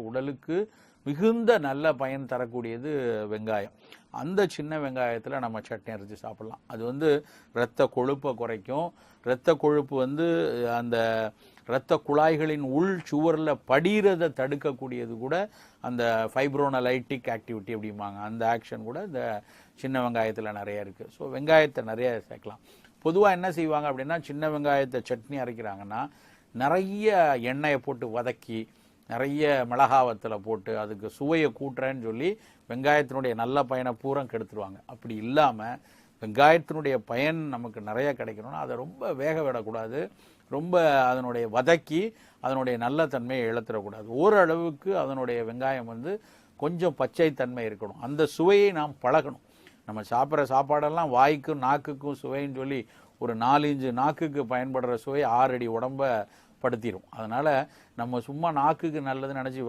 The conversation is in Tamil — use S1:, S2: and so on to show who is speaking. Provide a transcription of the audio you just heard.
S1: உடலுக்கு மிகுந்த நல்ல பயன் தரக்கூடியது வெங்காயம். அந்த சின்ன வெங்காயத்தில் நம்ம சட்னி அரைச்சி சாப்பிடலாம். அது இரத்த கொழுப்பை குறைக்கும். இரத்த கொழுப்பு அந்த இரத்த குழாய்களின் உள் சுவரில் படிகிறதை தடுக்கக்கூடியது கூட அந்த ஃபைப்ரோனலைட்டிக் ஆக்டிவிட்டி அப்படிம்பாங்க. அந்த ஆக்ஷன் கூட இந்த சின்ன வெங்காயத்தில் நிறைய இருக்குது. ஸோ வெங்காயத்தை நிறைய சேர்க்கலாம். பொதுவாக என்ன செய்வாங்க அப்படின்னா, சின்ன வெங்காயத்தை சட்னி அரைக்கிறாங்கன்னா நிறைய எண்ணெயை போட்டு வதக்கி நிறைய மிளகாவத்தில் போட்டு அதுக்கு சுவையை கூட்டுறேன்னு சொல்லி வெங்காயத்தினுடைய நல்ல பயனை பூரம் கெடுத்துருவாங்க. அப்படி இல்லாமல் வெங்காயத்தினுடைய பயன் நமக்கு நிறைய கிடைக்கணும்னா அதை ரொம்ப வேக விடக்கூடாது. ரொம்ப அதனுடைய வதக்கி அதனுடைய நல்ல தன்மையை இழத்துடக்கூடாது. ஓரளவுக்கு அதனுடைய வெங்காயம் கொஞ்சம் பச்சை தன்மை இருக்கணும். அந்த சுவையை நாம் பழகணும். நம்ம சாப்பிட்ற சாப்பாடெல்லாம் வாய்க்கும் நாக்குக்கும் சுவைன்னு சொல்லி ஒரு 4 இன்ச்சு நாக்குக்கு பயன்படுற சுவை 6 அடி உடம்ப படுத்திடும். அதனால் நம்ம சும்மா நாக்குக்கு நல்லதுன்னு நினச்சி